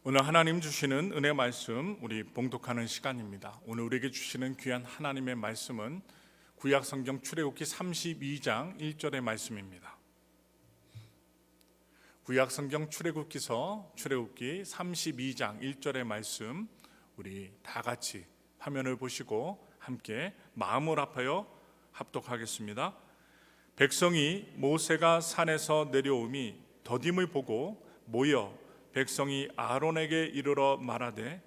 오늘 하나님 주시는 은혜 말씀 우리 봉독하는 시간입니다. 오늘 우리에게 주시는 귀한 하나님의 말씀은 구약 성경 출애굽기 32장 1절의 말씀입니다. 구약 성경 출애굽기서 출애굽기 32장 1절의 말씀 우리 다 같이 화면을 보시고 함께 마음을 합하여 합독하겠습니다. 백성이 모세가 산에서 내려오미 더딤을 보고 모여 백성이 아론에게 이르러 말하되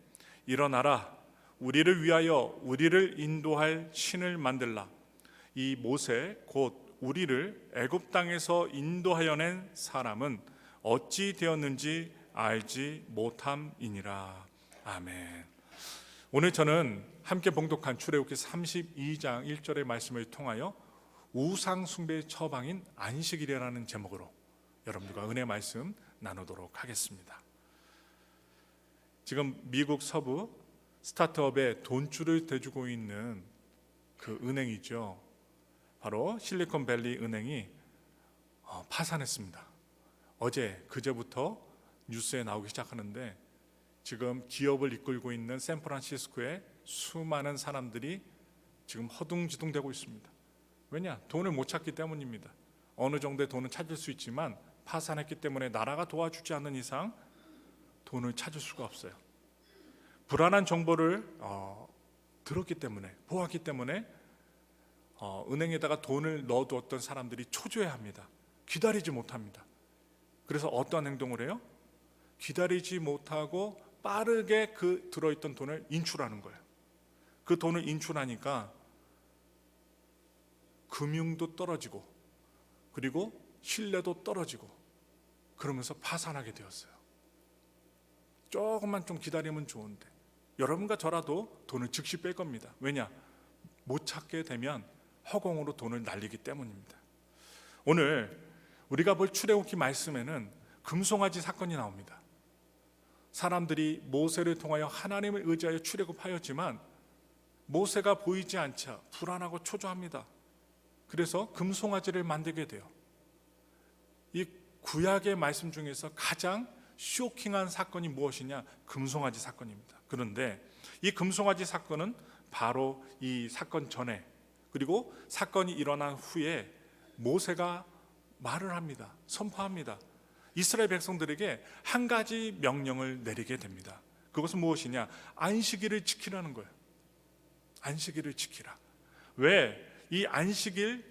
일어나라 우리를 위하여 우리를 인도할 신을 만들라. 이 모세 곧 우리를 애굽 땅에서 인도하여 낸 사람은 어찌 되었는지 알지 못함이니라. 아멘. 오늘 저는 함께 봉독한 출애굽기 32장 1절의 말씀을 통하여 우상 숭배의 처방인 안식일이라는 제목으로 여러분들과 은혜 말씀 나누도록 하겠습니다. 지금 미국 서부 스타트업에 돈줄을 대주고 있는 그 은행이죠. 바로 실리콘밸리 은행이 파산했습니다. 그제부터 뉴스에 나오기 시작하는데 지금 기업을 이끌고 있는 샌프란시스코에 수많은 사람들이 지금 허둥지둥대고 있습니다. 왜냐? 돈을 못 찾기 때문입니다. 어느 정도의 돈은 찾을 수 있지만 파산했기 때문에 나라가 도와주지 않는 이상 돈을 찾을 수가 없어요. 불안한 정보를 들었기 때문에 보았기 때문에 은행에다가 돈을 넣어두었던 사람들이 초조해합니다. 기다리지 못합니다. 그래서 어떠한 행동을 해요? 기다리지 못하고 빠르게 그 들어있던 돈을 인출하는 거예요. 그 돈을 인출하니까 금융도 떨어지고 그리고 신뢰도 떨어지고 그러면서 파산하게 되었어요. 조금만 좀 기다리면 좋은데 여러분과 저라도 돈을 즉시 뺄 겁니다. 왜냐? 못 찾게 되면 허공으로 돈을 날리기 때문입니다. 오늘 우리가 볼 출애굽기 말씀에는 금송아지 사건이 나옵니다. 사람들이 모세를 통하여 하나님을 의지하여 출애굽하였지만 모세가 보이지 않자 불안하고 초조합니다. 그래서 금송아지를 만들게 돼요. 이 구약의 말씀 중에서 가장 쇼킹한 사건이 무엇이냐? 금송아지 사건입니다. 그런데 이 금송아지 사건은 바로 이 사건 전에 그리고 사건이 일어난 후에 모세가 말을 합니다. 선포합니다. 이스라엘 백성들에게 한 가지 명령을 내리게 됩니다. 그것은 무엇이냐? 안식일을 지키라는 거예요. 안식일을 지키라. 왜? 이 안식일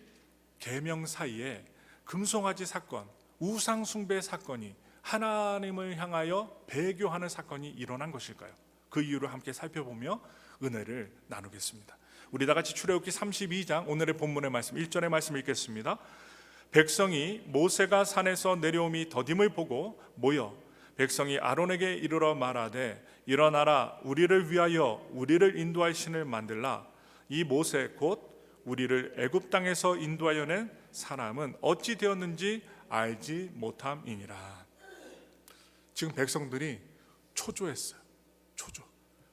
계명 사이에 금송아지 사건, 우상 숭배 사건이 하나님을 향하여 배교하는 사건이 일어난 것일까요? 그 이유를 함께 살펴보며 은혜를 나누겠습니다. 우리 다 같이 출애굽기 32장 오늘의 본문의 말씀 1절의 말씀 읽겠습니다. 백성이 모세가 산에서 내려오미 더딤을 보고 모여 백성이 아론에게 이르러 말하되 일어나라 우리를 위하여 우리를 인도할 신을 만들라. 이 모세 곧 우리를 애굽 땅에서 인도하여 낸 사람은 어찌 되었는지 알지 못함이니라. 지금 백성들이 초조했어요.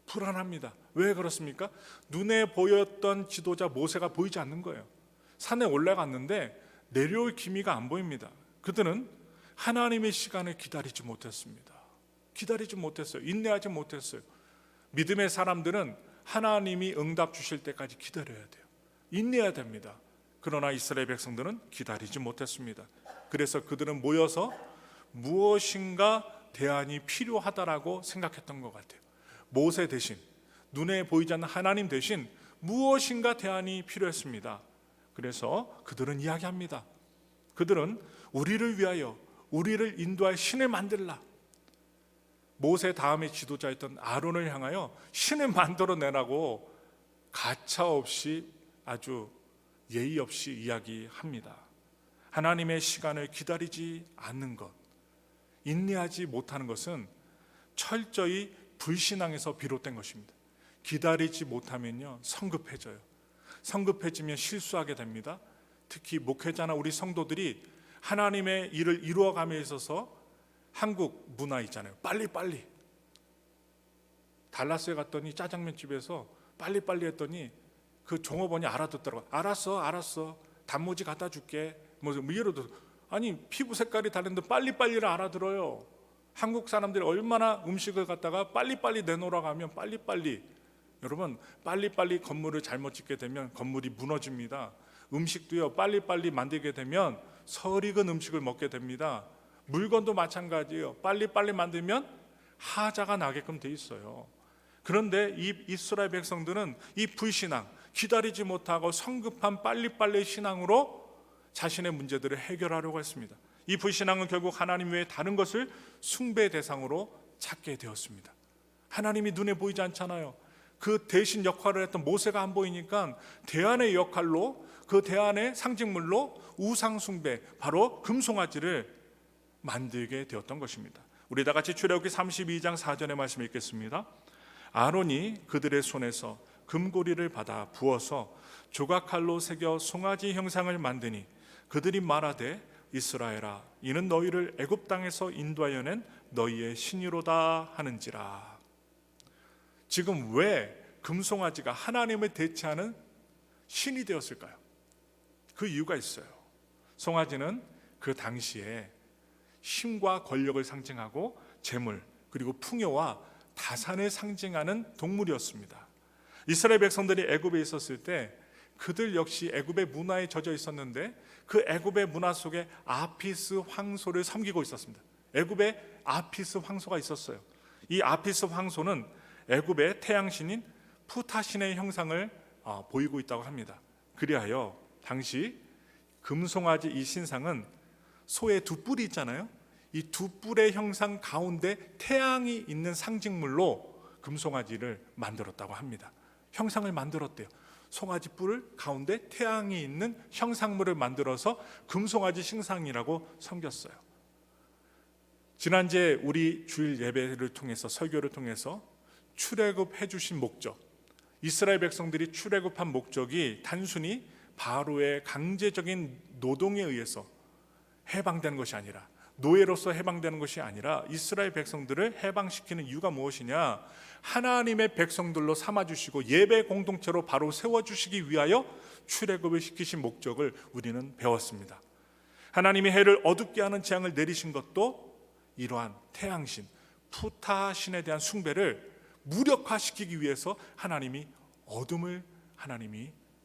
불안합니다. 왜 그렇습니까? 눈에 보였던 지도자 모세가 보이지 않는 거예요. 산에 올라갔는데 내려올 기미가 안 보입니다. 그들은 하나님의 시간을 기다리지 못했습니다. 인내하지 못했어요. 믿음의 사람들은 하나님이 응답 주실 때까지 기다려야 돼요. 인내해야 됩니다. 그러나 이스라엘 백성들은 기다리지 못했습니다. 그래서 그들은 모여서 무엇인가 대안이 필요하다라고 생각했던 것 같아요. 모세 대신, 눈에 보이지 않는 하나님 대신 무엇인가 대안이 필요했습니다. 그래서 그들은 이야기합니다. 그들은 우리를 위하여 우리를 인도할 신을 만들라. 모세 다음에 지도자였던 아론을 향하여 신을 만들어내라고 가차없이 아주 예의 없이 이야기합니다. 하나님의 시간을 기다리지 않는 것, 인내하지 못하는 것은 철저히 불신앙에서 비롯된 것입니다. 기다리지 못하면요 성급해져요. 성급해지면 실수하게 됩니다. 특히 목회자나 우리 성도들이 하나님의 일을 이루어감에 있어서 한국 문화 있잖아요. 빨리빨리. 달라스에 갔더니 짜장면 집에서 빨리빨리 했더니 그 종업원이 알아듣더라고요. 알았어. 단무지 갖다 줄게. 뭐 이러도 아니 피부 색깔이 다른데 빨리빨리를 알아들어요. 한국 사람들이 얼마나 음식을 갖다가 빨리빨리 내놓으라고 하면 빨리빨리, 여러분 빨리빨리 건물을 잘못 짓게 되면 건물이 무너집니다. 음식도요, 빨리빨리 만들게 되면 설익은 음식을 먹게 됩니다. 물건도 마찬가지예요. 빨리빨리 만들면 하자가 나게끔 돼 있어요. 그런데 이 이스라엘 백성들은 이 불신앙, 기다리지 못하고 성급한 빨리빨리 신앙으로 자신의 문제들을 해결하려고 했습니다. 이 불신앙은 결국 하나님 외에 다른 것을 숭배 대상으로 찾게 되었습니다. 하나님이 눈에 보이지 않잖아요. 그 대신 역할을 했던 모세가 안 보이니까 대안의 역할로, 그 대안의 상징물로 우상 숭배, 바로 금송아지를 만들게 되었던 것입니다. 우리 다 같이 출애굽기 32장 4절의 말씀 읽겠습니다. 아론이 그들의 손에서 금고리를 받아 부어서 조각칼로 새겨 송아지 형상을 만드니 그들이 말하되 이스라엘아, 이는 너희를 애굽 땅에서 인도하여 낸 너희의 신이로다 하는지라. 지금 왜 금송아지가 하나님을 대체하는 신이 되었을까요? 그 이유가 있어요. 송아지는 그 당시에 힘과 권력을 상징하고 재물, 그리고 풍요와 다산을 상징하는 동물이었습니다. 이스라엘 백성들이 애굽에 있었을 때 그들 역시 애굽의 문화에 젖어 있었는데 그 애굽의 문화 속에 아피스 황소를 섬기고 있었습니다. 애굽에 아피스 황소가 있었어요. 이 아피스 황소는 애굽의 태양신인 푸타신의 형상을 보이고 있다고 합니다. 그리하여 당시 금송아지 이 신상은 소의 두 뿔이 있잖아요. 이 두 뿔의 형상 가운데 태양이 있는 상징물로 금송아지를 만들었다고 합니다. 형상을 만들었대요. 송아지 뿔 가운데 태양이 있는 형상물을 만들어서 금송아지 신상이라고 섬겼어요. 지난주에 우리 주일 예배를 통해서, 설교를 통해서 출애굽해 주신 목적, 이스라엘 백성들이 출애굽한 목적이 단순히 바로의 강제적인 노동에 의해서 해방되는 것이 아니라, 노예로서 해방되는 것이 아니라 이스라엘 백성들을 해방시키는 이유가 무엇이냐? 하나님의 백성들로 삼아주시고 예배 공동체로 바로 세워주시기 위하여 출애굽을 시키신 목적을 우리는 배웠습니다. 하나님이 해를 어둡게 하는 재앙을 내리신 것도 이러한 태양신, 푸타신에 대한 숭배를 무력화시키기 위해서 하나님이 어둠을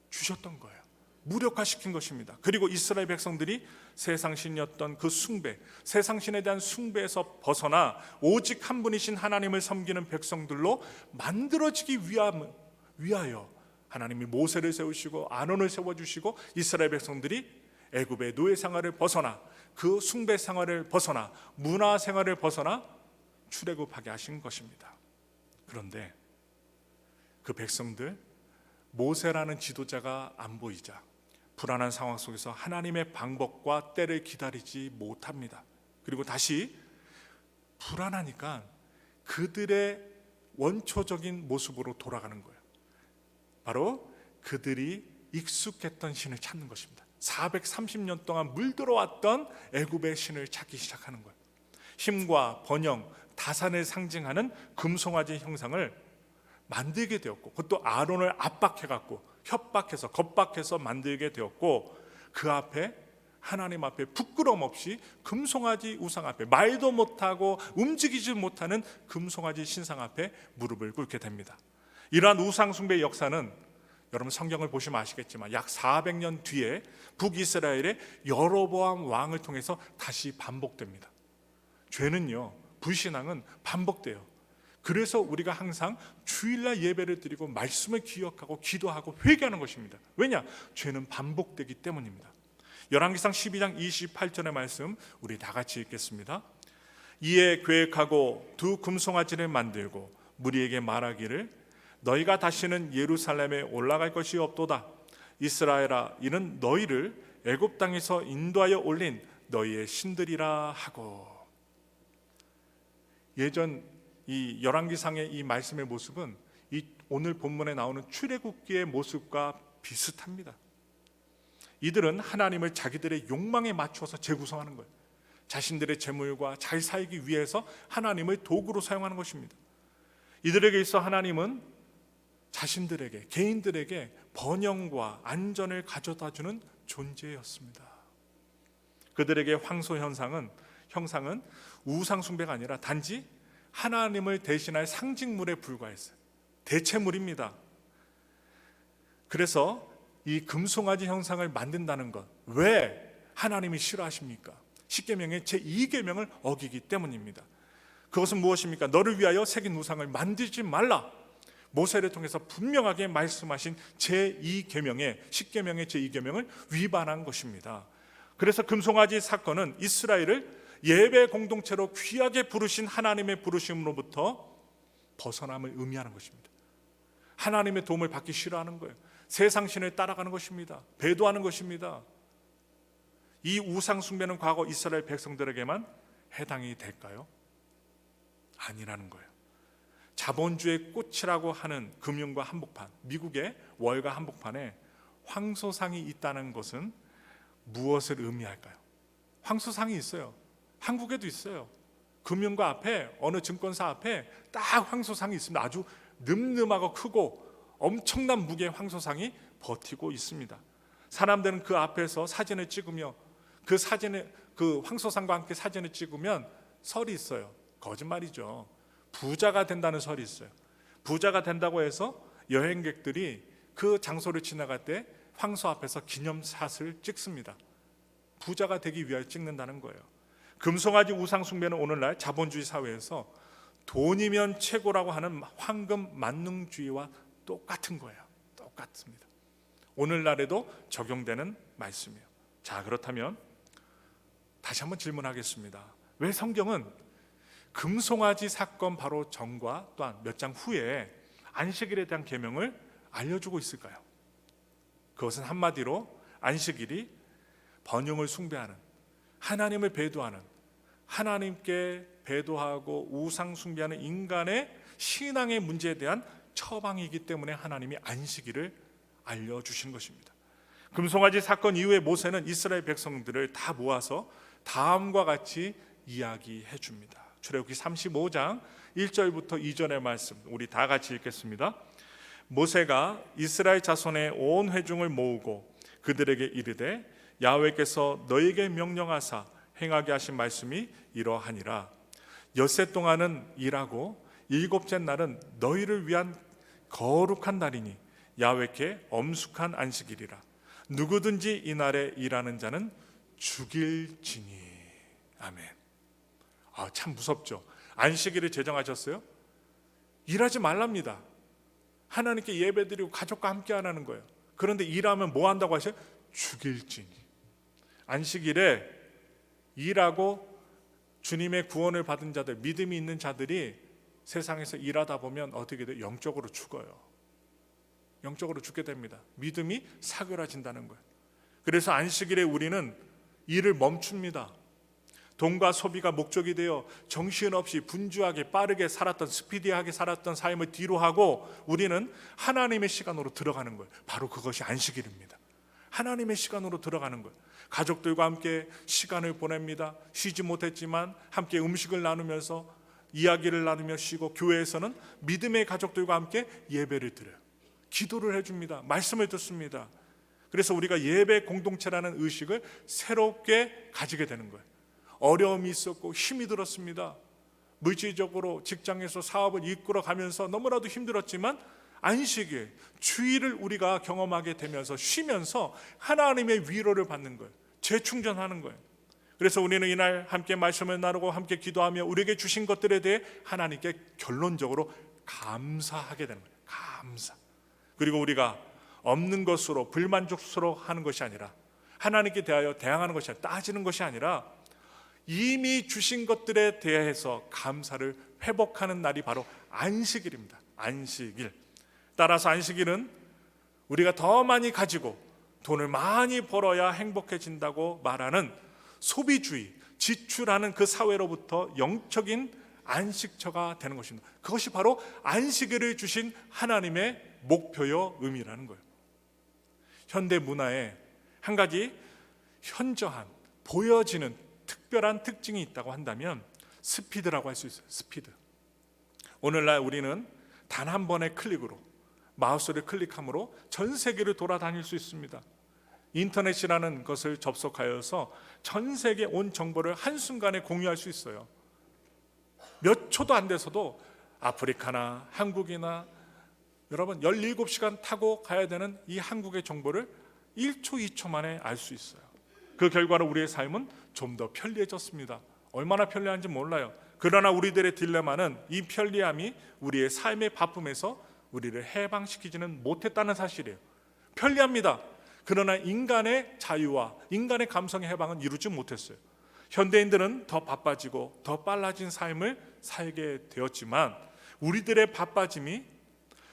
주셨던 거예요. 무력화시킨 것입니다. 그리고 이스라엘 백성들이 세상신이었던 그 숭배, 세상신에 대한 숭배에서 벗어나 오직 한 분이신 하나님을 섬기는 백성들로 만들어지기 위하여 하나님이 모세를 세우시고 아론을 세워주시고 이스라엘 백성들이 애굽의 노예 생활을 벗어나, 그 숭배 생활을 벗어나, 문화 생활을 벗어나 출애굽하게 하신 것입니다. 그런데 그 백성들, 모세라는 지도자가 안 보이자 불안한 상황 속에서 하나님의 방법과 때를 기다리지 못합니다. 그리고 다시 불안하니까 그들의 원초적인 모습으로 돌아가는 거예요. 바로 그들이 익숙했던 신을 찾는 것입니다. 430년 동안 물들어왔던 애굽의 신을 찾기 시작하는 거예요. 힘과 번영, 다산을 상징하는 금송아지 형상을 만들게 되었고, 그것도 아론을 압박해갖고 협박해서 겁박해서 만들게 되었고, 그 앞에 하나님 앞에 부끄럼 없이 금송아지 우상 앞에, 말도 못하고 움직이지 못하는 금송아지 신상 앞에 무릎을 꿇게 됩니다. 이러한 우상 숭배의 역사는 여러분 성경을 보시면 아시겠지만 약 400년 뒤에 북이스라엘의 여로보암 왕을 통해서 다시 반복됩니다. 죄는요, 불신앙은 반복돼요. 그래서 우리가 항상 주일날 예배를 드리고 말씀을 기억하고 기도하고 회개하는 것입니다. 왜냐? 죄는 반복되기 때문입니다. 열왕기상 12장 28절의 말씀 우리 다 같이 읽겠습니다. 이에 계획하고 두 금송아지를 만들고 무리에게 말하기를 너희가 다시는 예루살렘에 올라갈 것이 없도다. 이스라엘아, 이는 너희를 애굽 땅에서 인도하여 올린 너희의 신들이라 하고. 예전 이 열왕기상의 이 말씀의 모습은 이 오늘 본문에 나오는 출애굽기의 모습과 비슷합니다. 이들은 하나님을 자기들의 욕망에 맞춰서 재구성하는 거예요. 자신들의 재물과 잘 살기 위해서 하나님을 도구로 사용하는 것입니다. 이들에게 있어 하나님은 자신들에게, 개인들에게 번영과 안전을 가져다주는 존재였습니다. 그들에게 황소 형상은 우상 숭배가 아니라 단지 하나님을 대신할 상징물에 불과했어요. 대체물입니다. 그래서 이 금송아지 형상을 만든다는 것, 왜 하나님이 싫어하십니까? 십계명의 제2계명을 어기기 때문입니다. 그것은 무엇입니까? 너를 위하여 새긴 우상을 만들지 말라. 모세를 통해서 분명하게 말씀하신 제2계명의 십계명의 제2계명을 위반한 것입니다. 그래서 금송아지 사건은 이스라엘을 예배 공동체로 귀하게 부르신 하나님의 부르심으로부터 벗어남을 의미하는 것입니다. 하나님의 도움을 받기 싫어하는 거예요. 세상 신을 따라가는 것입니다. 배도하는 것입니다. 이 우상 숭배는 과거 이스라엘 백성들에게만 해당이 될까요? 아니라는 거예요. 자본주의 꽃이라고 하는 금융과 한복판, 미국의 월가 한복판에 황소상이 있다는 것은 무엇을 의미할까요? 황소상이 있어요. 한국에도 있어요. 금융가 앞에, 어느 증권사 앞에 딱 황소상이 있습니다. 아주 늠름하고 크고 엄청난 무게의 황소상이 버티고 있습니다. 사람들은 그 앞에서 사진을 찍으며 그 사진에, 그 황소상과 함께 사진을 찍으면 설이 있어요. 거짓말이죠. 부자가 된다는 설이 있어요. 부자가 된다고 해서 여행객들이 그 장소를 지나갈 때 황소 앞에서 기념샷을 찍습니다. 부자가 되기 위하여 찍는다는 거예요. 금송아지 우상 숭배는 오늘날 자본주의 사회에서 돈이면 최고라고 하는 황금 만능주의와 똑같은 거예요. 똑같습니다. 오늘날에도 적용되는 말씀이에요. 자, 그렇다면 다시 한번 질문하겠습니다. 왜 성경은 금송아지 사건 바로 전과 또한 몇 장 후에 안식일에 대한 계명을 알려주고 있을까요? 그것은 한마디로 안식일이 번영을 숭배하는, 하나님을 배도하는, 하나님께 배도하고 우상 숭배하는 인간의 신앙의 문제에 대한 처방이기 때문에 하나님이 안식일을 알려주신 것입니다. 금송아지 사건 이후에 모세는 이스라엘 백성들을 다 모아서 다음과 같이 이야기해 줍니다. 출애굽기 35장 1절부터 2절의 말씀 우리 다 같이 읽겠습니다. 모세가 이스라엘 자손의 온 회중을 모으고 그들에게 이르되 야훼께서 너에게 명령하사 행하게 하신 말씀이 이러하니라. 엿새 동안은 일하고 일곱째 날은 너희를 위한 거룩한 날이니 야훼께 엄숙한 안식일이라. 누구든지 이날에 일하는 자는 죽일지니. 아멘. 참 무섭죠. 안식일을 제정하셨어요. 일하지 말랍니다. 하나님께 예배드리고 가족과 함께 하라는 거예요. 그런데 일하면 뭐 한다고 하셔요? 죽일지니. 안식일에 일하고 주님의 구원을 받은 자들, 믿음이 있는 자들이 세상에서 일하다 보면 어떻게 돼요? 영적으로 죽어요. 영적으로 죽게 됩니다. 믿음이 사그라진다는 거예요. 그래서 안식일에 우리는 일을 멈춥니다. 돈과 소비가 목적이 되어 정신없이 분주하게 빠르게 살았던, 스피디하게 살았던 삶을 뒤로 하고 우리는 하나님의 시간으로 들어가는 거예요. 바로 그것이 안식일입니다. 하나님의 시간으로 들어가는 거예요. 가족들과 함께 시간을 보냅니다. 쉬지 못했지만 함께 음식을 나누면서 이야기를 나누며 쉬고, 교회에서는 믿음의 가족들과 함께 예배를 드려요. 기도를 해줍니다. 말씀을 듣습니다. 그래서 우리가 예배 공동체라는 의식을 새롭게 가지게 되는 거예요. 어려움이 있었고 힘이 들었습니다. 물질적으로 직장에서 사업을 이끌어 가면서 너무나도 힘들었지만 안식일, 주일을 우리가 경험하게 되면서 쉬면서 하나님의 위로를 받는 거예요. 재충전하는 거예요. 그래서 우리는 이날 함께 말씀을 나누고 함께 기도하며 우리에게 주신 것들에 대해 하나님께 결론적으로 감사하게 되는 거예요. 감사. 그리고 우리가 없는 것으로 불만족스러워하는 것이 아니라, 하나님께 대하여 대항하는 것이 아니라, 따지는 것이 아니라 이미 주신 것들에 대해서 감사를 회복하는 날이 바로 안식일입니다. 안식일. 따라서 안식일은 우리가 더 많이 가지고 돈을 많이 벌어야 행복해진다고 말하는 소비주의, 지출하는 그 사회로부터 영적인 안식처가 되는 것입니다. 그것이 바로 안식일을 주신 하나님의 목표요 의미라는 거예요. 현대 문화에 한 가지 현저한, 보여지는 특별한 특징이 있다고 한다면 스피드라고 할 수 있어요. 스피드. 오늘날 우리는 단 한 번의 클릭으로, 마우스를 클릭함으로 전 세계를 돌아다닐 수 있습니다. 인터넷이라는 것을 접속하여서 전 세계 온 정보를 한순간에 공유할 수 있어요. 몇 초도 안 돼서도 아프리카나 한국이나 여러분 17시간 타고 가야 되는 이 한국의 정보를 1초, 2초 만에 알 수 있어요. 그 결과로 우리의 삶은 좀 더 편리해졌습니다. 얼마나 편리한지 몰라요. 그러나 우리들의 딜레마는 이 편리함이 우리의 삶의 바쁨에서 우리를 해방시키지는 못했다는 사실이에요. 편리합니다. 그러나 인간의 자유와 인간의 감성의 해방은 이루지 못했어요. 현대인들은 더 바빠지고 더 빨라진 삶을 살게 되었지만 우리들의 바빠짐이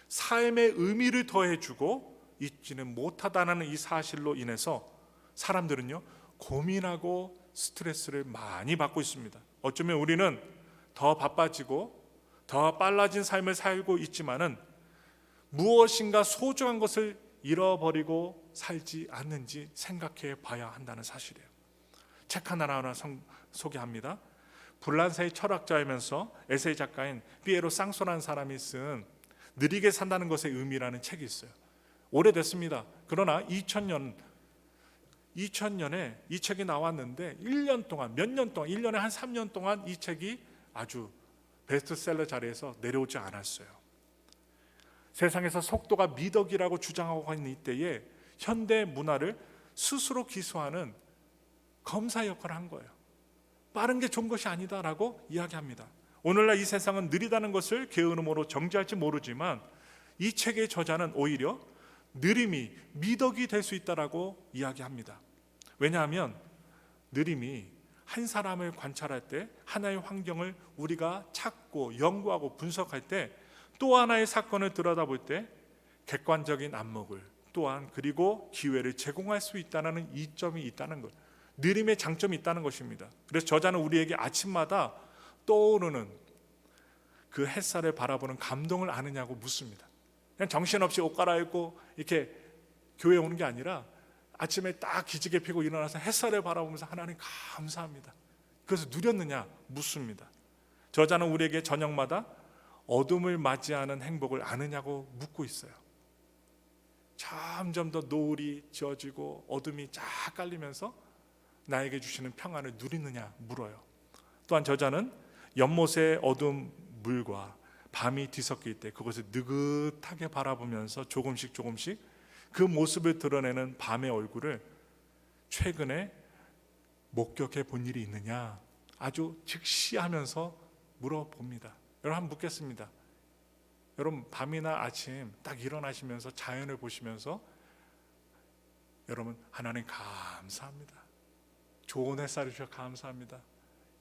삶의 의미를 더해주고 있지는 못하다는 이 사실로 인해서 사람들은요 고민하고 스트레스를 많이 받고 있습니다. 어쩌면 우리는 더 바빠지고 더 빨라진 삶을 살고 있지만은 무엇인가 소중한 것을 잃어버리고 살지 않는지 생각해 봐야 한다는 사실이에요. 책 하나 소개합니다. 불란사의 철학자이면서 에세이 작가인 피에로 쌍소라는 사람이 쓴 느리게 산다는 것의 의미라는 책이 있어요. 오래됐습니다. 그러나 2000년에 이 책이 나왔는데 1년 동안, 몇 년 동안, 1년에 한 3년 동안 이 책이 아주 베스트셀러 자리에서 내려오지 않았어요. 세상에서 속도가 미덕이라고 주장하고 있는 이때에 현대 문화를 스스로 기소하는 검사 역할을 한 거예요. 빠른 게 좋은 것이 아니다라고 이야기합니다. 오늘날 이 세상은 느리다는 것을 게으름으로 정죄할지 모르지만 이 책의 저자는 오히려 느림이 미덕이 될 수 있다라고 이야기합니다. 왜냐하면 느림이 한 사람을 관찰할 때 하나의 환경을 우리가 찾고 연구하고 분석할 때 또 하나의 사건을 들여다볼 때 객관적인 안목을 또한 그리고 기회를 제공할 수 있다는 이점이 있다는 것, 느림의 장점이 있다는 것입니다. 그래서 저자는 우리에게 아침마다 떠오르는 그 햇살을 바라보는 감동을 아느냐고 묻습니다. 그냥 정신없이 옷 갈아입고 이렇게 교회에 오는 게 아니라 아침에 딱 기지개 펴고 일어나서 햇살을 바라보면서 하나님 감사합니다. 그래서 누렸느냐 묻습니다. 저자는 우리에게 저녁마다 어둠을 맞이하는 행복을 아느냐고 묻고 있어요. 점점 더 노을이 지어지고 어둠이 쫙 깔리면서 나에게 주시는 평안을 누리느냐 물어요. 또한 저자는 연못의 어둠 물과 밤이 뒤섞일 때 그것을 느긋하게 바라보면서 조금씩 그 모습을 드러내는 밤의 얼굴을 최근에 목격해 본 일이 있느냐 아주 즉시하면서 물어봅니다. 여러분 한번 묻겠습니다. 여러분 밤이나 아침 딱 일어나시면서 자연을 보시면서 여러분 하나님 감사합니다. 좋은 햇살을 주셔서 감사합니다.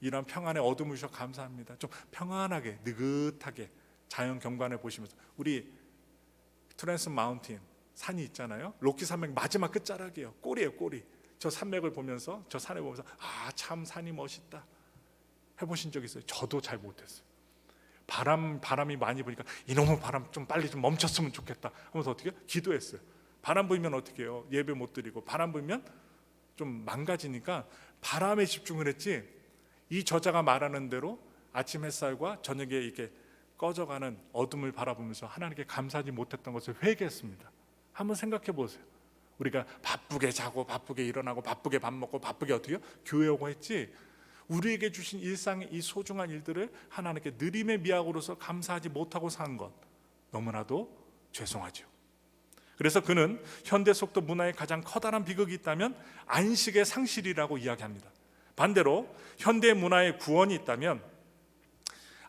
이런 평안의 어둠을 주셔서 감사합니다. 좀 평안하게 느긋하게 자연 경관을 보시면서 우리 트랜스 마운틴 산이 있잖아요. 로키 산맥 마지막 끝자락이에요. 꼬리예요, 꼬리. 저 산맥을 보면서 저 산을 보면서 아, 참 산이 멋있다. 해보신 적 있어요? 저도 잘 못했어요. 바람이 많이 부니까 이놈의 바람 좀 빨리 좀 멈췄으면 좋겠다 하면서 어떻게 해요? 기도했어요. 바람 불면 어떻게 해요? 예배 못 드리고 바람 불면 좀 망가지니까 바람에 집중을 했지 이 저자가 말하는 대로 아침 햇살과 저녁에 이렇게 꺼져가는 어둠을 바라보면서 하나님께 감사하지 못했던 것을 회개했습니다. 한번 생각해 보세요. 우리가 바쁘게 자고 바쁘게 일어나고 바쁘게 밥 먹고 바쁘게 어떻게 해요? 교회 오고 했지 우리에게 주신 일상의 이 소중한 일들을 하나님께 느림의 미학으로서 감사하지 못하고 산 것 너무나도 죄송하죠. 그래서 그는 현대 속도 문화의 가장 커다란 비극이 있다면 안식의 상실이라고 이야기합니다. 반대로 현대 문화의 구원이 있다면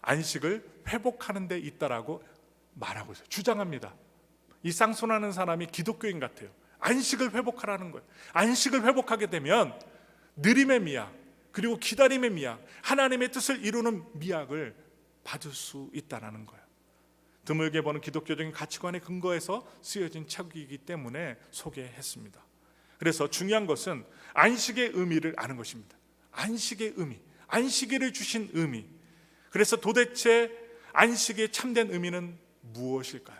안식을 회복하는 데 있다라고 말하고 있어요. 주장합니다. 이 쌍손하는 사람이 기독교인 같아요. 안식을 회복하라는 거예요. 안식을 회복하게 되면 느림의 미학 그리고 기다림의 미학, 하나님의 뜻을 이루는 미학을 받을 수 있다는 거예요. 드물게 보는 기독교적인 가치관에 근거해서 쓰여진 책이기 때문에 소개했습니다. 그래서 중요한 것은 안식의 의미를 아는 것입니다. 안식의 의미, 안식일을 주신 의미. 그래서 도대체 안식의 참된 의미는 무엇일까요?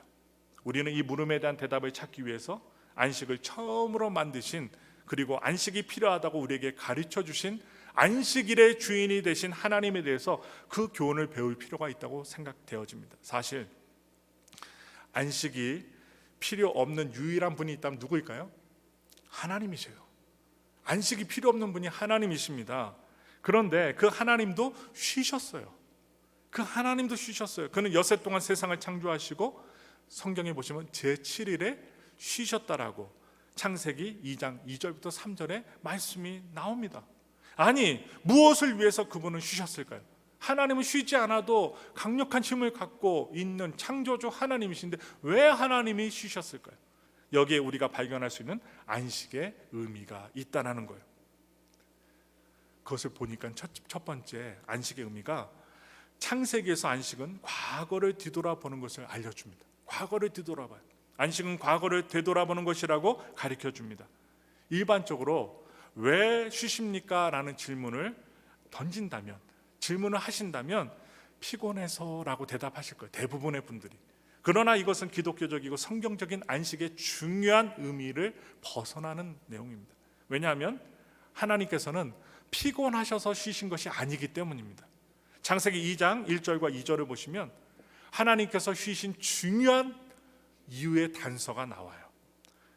우리는 이 물음에 대한 대답을 찾기 위해서 안식을 처음으로 만드신 그리고 안식이 필요하다고 우리에게 가르쳐 주신 안식일의 주인이 되신 하나님에 대해서 그 교훈을 배울 필요가 있다고 생각되어집니다. 사실 안식이 필요 없는 유일한 분이 있다면 누구일까요? 하나님이세요. 안식이 필요 없는 분이 하나님이십니다. 그런데 그 하나님도 쉬셨어요. 그 하나님도 쉬셨어요. 그는 여섯 동안 세상을 창조하시고 성경에 보시면 제7일에 쉬셨다라고 창세기 2장 2절부터 3절에 말씀이 나옵니다. 아니, 무엇을 위해서 그분은 쉬셨을까요? 하나님은 쉬지 않아도 강력한 힘을 갖고 있는 창조주 하나님이신데 왜 하나님이 쉬셨을까요? 여기에 우리가 발견할 수 있는 안식의 의미가 있다는 거예요. 그것을 보니까 첫 번째 안식의 의미가 창세기에서 안식은 과거를 뒤돌아보는 것을 알려줍니다. 과거를 뒤돌아봐요. 안식은 과거를 되돌아보는 것이라고 가르쳐줍니다. 일반적으로 왜 쉬십니까? 라는 질문을 던진다면, 질문을 하신다면 피곤해서라고 대답하실 거예요. 대부분의 분들이. 그러나 이것은 기독교적이고 성경적인 안식의 중요한 의미를 벗어나는 내용입니다. 왜냐하면 하나님께서는 피곤하셔서 쉬신 것이 아니기 때문입니다. 창세기 2장 1절과 2절을 보시면 하나님께서 쉬신 중요한 이유의 단서가 나와요.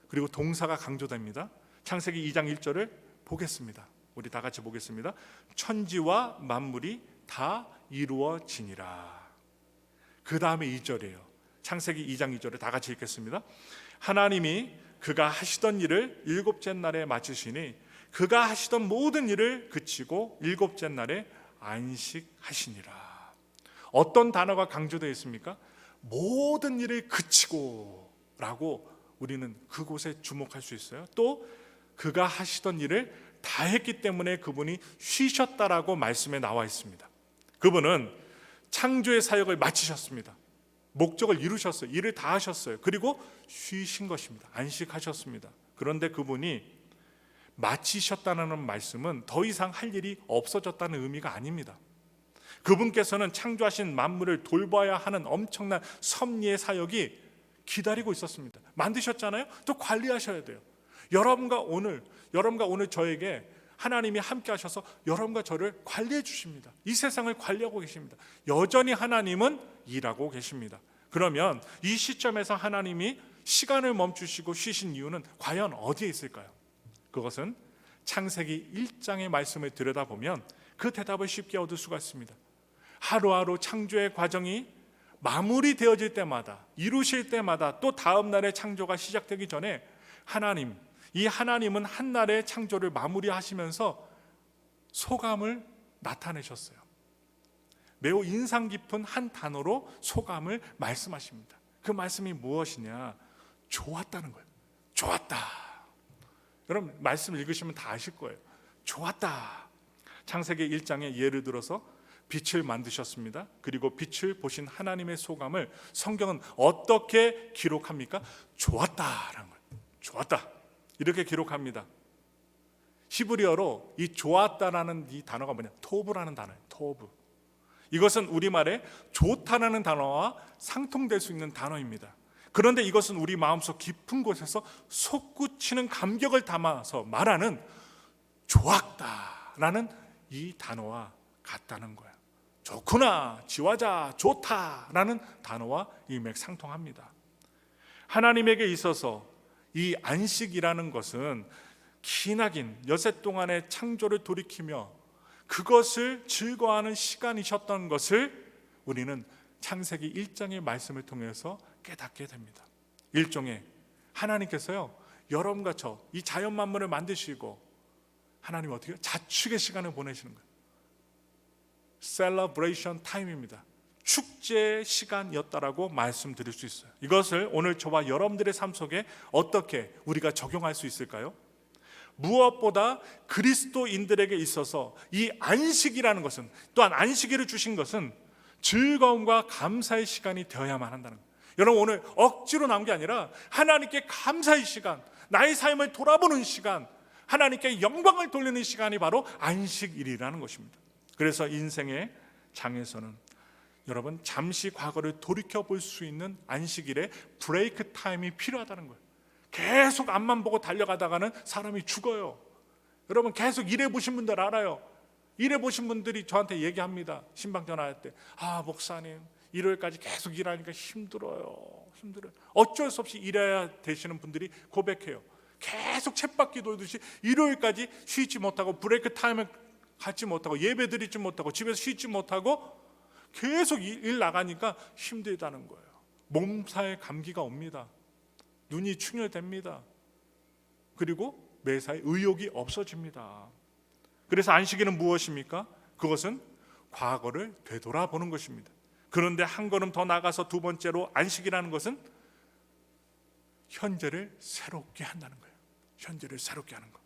그리고 동사가 강조됩니다. 창세기 2장 1절을 보겠습니다. 우리 다 같이 보겠습니다. 천지와 만물이 다 이루어지니라. 그 다음에 2절이에요. 창세기 2장 2절을 다 같이 읽겠습니다. 하나님이 그가 하시던 일을 일곱째 날에 마치시니 그가 하시던 모든 일을 그치고 일곱째 날에 안식하시니라. 어떤 단어가 강조되어 있습니까? 모든 일을 그치고 라고 우리는 그곳에 주목할 수 있어요. 또 그가 하시던 일을 다 했기 때문에 그분이 쉬셨다라고 말씀에 나와 있습니다. 그분은 창조의 사역을 마치셨습니다. 목적을 이루셨어요. 일을 다 하셨어요. 그리고 쉬신 것입니다. 안식하셨습니다. 그런데 그분이 마치셨다는 말씀은 더 이상 할 일이 없어졌다는 의미가 아닙니다. 그분께서는 창조하신 만물을 돌봐야 하는 엄청난 섭리의 사역이 기다리고 있었습니다. 만드셨잖아요. 또 관리하셔야 돼요. 여러분과 오늘 저에게 하나님이 함께 하셔서 여러분과 저를 관리해 주십니다. 이 세상을 관리하고 계십니다. 여전히 하나님은 일하고 계십니다. 그러면 이 시점에서 하나님이 시간을 멈추시고 쉬신 이유는 과연 어디에 있을까요? 그것은 창세기 1장의 말씀을 들여다보면 그 대답을 쉽게 얻을 수가 있습니다. 하루하루 창조의 과정이 마무리되어질 때마다, 이루실 때마다, 또 다음 날의 창조가 시작되기 전에 이 하나님은 한 날의 창조를 마무리하시면서 소감을 나타내셨어요. 매우 인상 깊은 한 단어로 소감을 말씀하십니다. 그 말씀이 무엇이냐? 좋았다는 거예요. 좋았다. 여러분 말씀을 읽으시면 다 아실 거예요. 좋았다. 창세기 1장에 예를 들어서 빛을 만드셨습니다. 그리고 빛을 보신 하나님의 소감을 성경은 어떻게 기록합니까? 좋았다라는 거예요. 좋았다. 이렇게 기록합니다. 히브리어로 이 좋았다라는 이 단어가 뭐냐? 토브라는 단어예요. 토브. 이것은 우리말에 좋다라는 단어와 상통될 수 있는 단어입니다. 그런데 이것은 우리 마음속 깊은 곳에서 솟구치는 감격을 담아서 말하는 좋았다라는 이 단어와 같다는 거예요. 좋구나, 지화자, 좋다라는 단어와 일맥상통합니다. 하나님에게 있어서 이 안식이라는 것은 기나긴 여세 동안의 창조를 돌이키며 그것을 즐거워하는 시간이셨던 것을 우리는 창세기 1장의 말씀을 통해서 깨닫게 됩니다. 일종의 하나님께서요, 여러분과 저 이 자연 만물을 만드시고 하나님 어떻게 자축의 시간을 보내시는 거예요. 셀러브레이션 타임입니다. 축제 시간이었다라고 말씀드릴 수 있어요. 이것을 오늘 저와 여러분들의 삶 속에 어떻게 우리가 적용할 수 있을까요? 무엇보다 그리스도인들에게 있어서 이 안식이라는 것은, 또한 안식일을 주신 것은 즐거움과 감사의 시간이 되어야만 한다는 거예요. 여러분 오늘 억지로 나온 게 아니라 하나님께 감사의 시간, 나의 삶을 돌아보는 시간, 하나님께 영광을 돌리는 시간이 바로 안식일이라는 것입니다. 그래서 인생의 장에서는 여러분 잠시 과거를 돌이켜볼 수 있는 안식일에 브레이크 타임이 필요하다는 거예요. 계속 앞만 보고 달려가다가는 사람이 죽어요. 여러분 계속 일해보신 분들 알아요. 일해보신 분들이 저한테 얘기합니다. 신방 전화할 때, 목사님 일요일까지 계속 일하니까 힘들어요. 어쩔 수 없이 일해야 되시는 분들이 고백해요. 계속 쳇바퀴 돌듯이 일요일까지 쉬지 못하고 브레이크 타임을 갖지 못하고 예배 드리지 못하고 집에서 쉬지 못하고 계속 일 나가니까 힘들다는 거예요. 몸살에 감기가 옵니다. 눈이 충혈됩니다. 그리고 매사에 의욕이 없어집니다. 그래서 안식일은 무엇입니까? 그것은 과거를 되돌아보는 것입니다. 그런데 한 걸음 더 나가서 두 번째로 안식이라는 것은 현재를 새롭게 한다는 거예요. 현재를 새롭게 하는 것.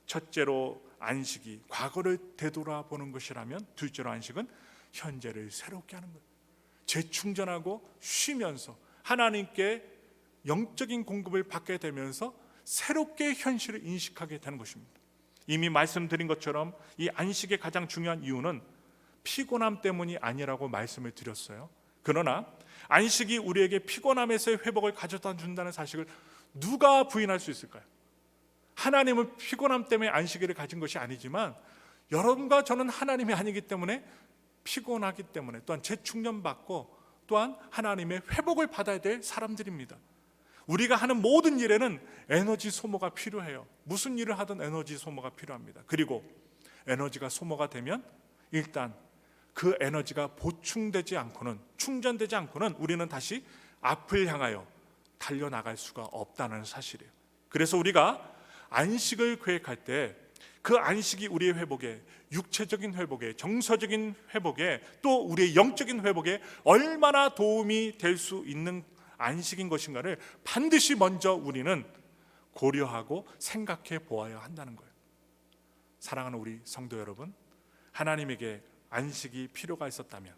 첫째로 안식이 과거를 되돌아보는 것이라면, 둘째로 안식은 현재를 새롭게 하는 거예요. 재충전하고 쉬면서 하나님께 영적인 공급을 받게 되면서 새롭게 현실을 인식하게 되는 것입니다. 이미 말씀드린 것처럼 이 안식의 가장 중요한 이유는 피곤함 때문이 아니라고 말씀을 드렸어요. 그러나 안식이 우리에게 피곤함에서의 회복을 가져다 준다는 사실을 누가 부인할 수 있을까요? 하나님은 피곤함 때문에 안식일을 가진 것이 아니지만 여러분과 저는 하나님이 아니기 때문에 피곤하기 때문에 또한 재충전받고 또한 하나님의 회복을 받아야 될 사람들입니다. 우리가 하는 모든 일에는 에너지 소모가 필요해요. 무슨 일을 하든 에너지 소모가 필요합니다. 그리고 에너지가 소모가 되면 일단 그 에너지가 보충되지 않고는, 충전되지 않고는 우리는 다시 앞을 향하여 달려나갈 수가 없다는 사실이에요. 그래서 우리가 안식을 계획할 때 그 안식이 우리의 회복에, 육체적인 회복에, 정서적인 회복에, 또 우리의 영적인 회복에 얼마나 도움이 될 수 있는 안식인 것인가를 반드시 먼저 우리는 고려하고 생각해 보아야 한다는 거예요. 사랑하는 우리 성도 여러분, 하나님에게 안식이 필요가 있었다면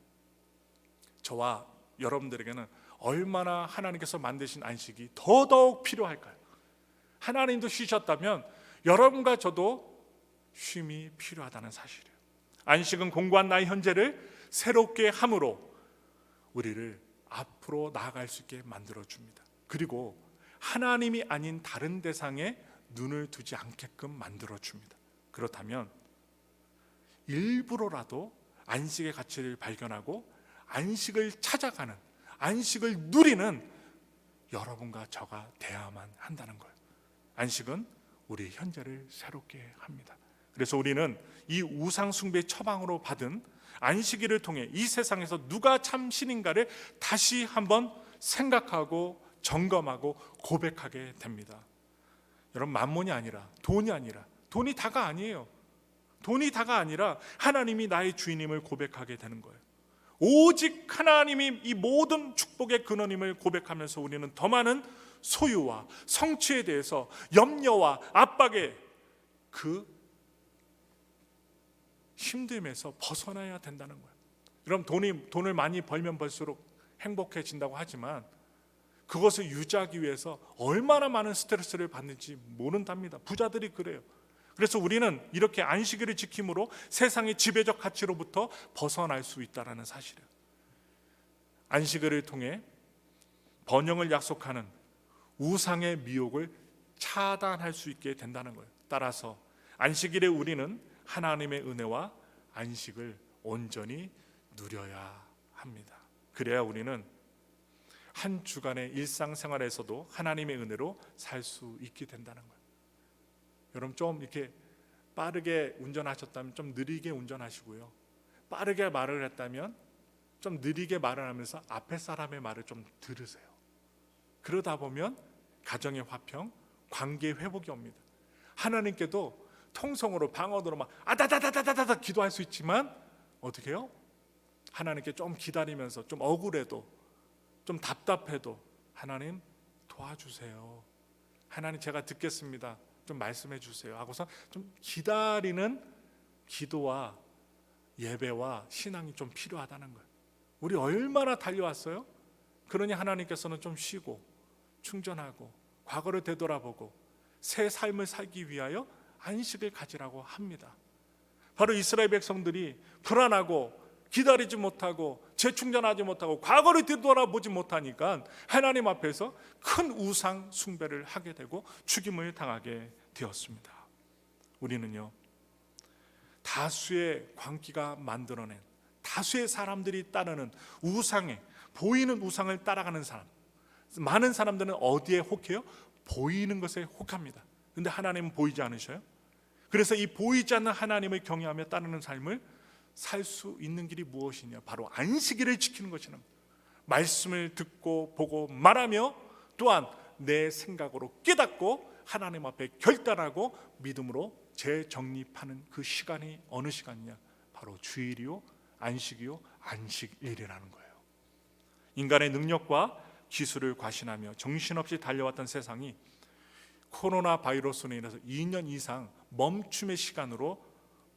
저와 여러분들에게는 얼마나 하나님께서 만드신 안식이 더더욱 필요할까요? 하나님도 쉬셨다면 여러분과 저도 쉼이 필요하다는 사실이에요. 안식은 공고한 나의 현재를 새롭게 함으로 우리를 앞으로 나아갈 수 있게 만들어줍니다. 그리고 하나님이 아닌 다른 대상에 눈을 두지 않게끔 만들어줍니다. 그렇다면 일부러라도 안식의 가치를 발견하고 안식을 찾아가는, 안식을 누리는 여러분과 저가 돼야만 한다는 거예요. 안식은 우리 현재를 새롭게 합니다. 그래서 우리는 이 우상 숭배의 처방으로 받은 안식일을 통해 이 세상에서 누가 참 신인가를 다시 한번 생각하고 점검하고 고백하게 됩니다. 여러분, 만몬이 아니라, 돈이 아니라, 돈이 다가 아니에요. 돈이 다가 아니라 하나님이 나의 주인임을 고백하게 되는 거예요. 오직 하나님이 이 모든 축복의 근원임을 고백하면서 우리는 더 많은 소유와 성취에 대해서 염려와 압박에 그 힘듦에서 벗어나야 된다는 거예요. 여러분, 돈을 많이 벌면 벌수록 행복해진다고 하지만 그것을 유지하기 위해서 얼마나 많은 스트레스를 받는지 모른답니다. 부자들이 그래요. 그래서 우리는 이렇게 안식일을 지킴으로 세상의 지배적 가치로부터 벗어날 수 있다는 사실이에요. 안식일을 통해 번영을 약속하는 우상의 미혹을 차단할 수 있게 된다는 거예요. 따라서 안식일에 우리는 하나님의 은혜와 안식을 온전히 누려야 합니다. 그래야 우리는 한 주간의 일상생활에서도 하나님의 은혜로 살 수 있게 된다는 거예요. 여러분, 좀 이렇게 빠르게 운전하셨다면 좀 느리게 운전하시고요. 빠르게 말을 했다면 좀 느리게 말을 하면서 앞에 사람의 말을 좀 들으세요. 그러다 보면 가정의 화평, 관계의 회복이 옵니다. 하나님께도 통성으로 방언으로 막 아다다다다다다 기도할 수 있지만 어떻게 해요? 하나님께 좀 기다리면서 좀 억울해도 좀 답답해도 하나님 도와주세요. 하나님 제가 듣겠습니다. 좀 말씀해 주세요. 하고서 좀 기다리는 기도와 예배와 신앙이 좀 필요하다는 거예요. 우리 얼마나 달려왔어요? 그러니 하나님께서는 좀 쉬고 충전하고 과거를 되돌아보고 새 삶을 살기 위하여 안식을 가지라고 합니다. 바로 이스라엘 백성들이 불안하고 기다리지 못하고 재충전하지 못하고 과거를 되돌아보지 못하니까 하나님 앞에서 큰 우상 숭배를 하게 되고 죽임을 당하게 되었습니다. 우리는요, 다수의 광기가 만들어낸, 다수의 사람들이 따르는 우상에, 보이는 우상을 따라가는 사람, 많은 사람들은 어디에 혹해요? 보이는 것에 혹합니다. 근데 하나님은 보이지 않으셔요? 그래서 이 보이지 않는 하나님을 경외하며 따르는 삶을 살 수 있는 길이 무엇이냐? 바로 안식일을 지키는 것이라. 말씀을 듣고 보고 말하며 또한 내 생각으로 깨닫고 하나님 앞에 결단하고 믿음으로 재정립하는 그 시간이 어느 시간이냐? 바로 주일이요, 안식이요, 안식일이라는 거예요. 인간의 능력과 기술을 과신하며 정신없이 달려왔던 세상이 코로나 바이러스로 인해서 2년 이상 멈춤의 시간으로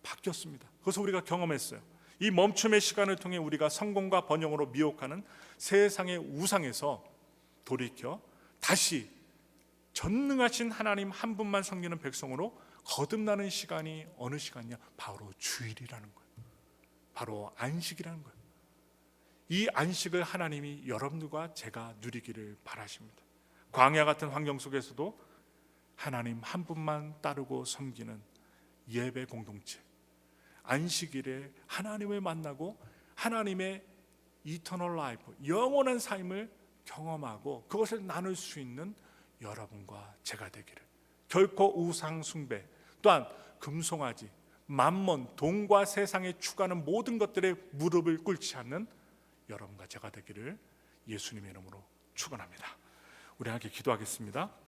바뀌었습니다. 그래서 우리가 경험했어요. 이 멈춤의 시간을 통해 우리가 성공과 번영으로 미혹하는 세상의 우상에서 돌이켜 다시 전능하신 하나님 한 분만 섬기는 백성으로 거듭나는 시간이 어느 시간이냐? 바로 주일이라는 거예요. 바로 안식이라는 거예요. 이 안식을 하나님이 여러분들과 제가 누리기를 바라십니다. 광야 같은 환경 속에서도 하나님 한 분만 따르고 섬기는 예배 공동체, 안식일에 하나님을 만나고 하나님의 이터널 라이프, 영원한 삶을 경험하고 그것을 나눌 수 있는 여러분과 제가 되기를. 결코 우상 숭배, 또한 금송아지, 만몬, 돈과 세상에 추구하는 모든 것들에 무릎을 꿇지 않는 여러분과 제가 되기를 예수님의 이름으로 축원합니다. 우리 함께 기도하겠습니다.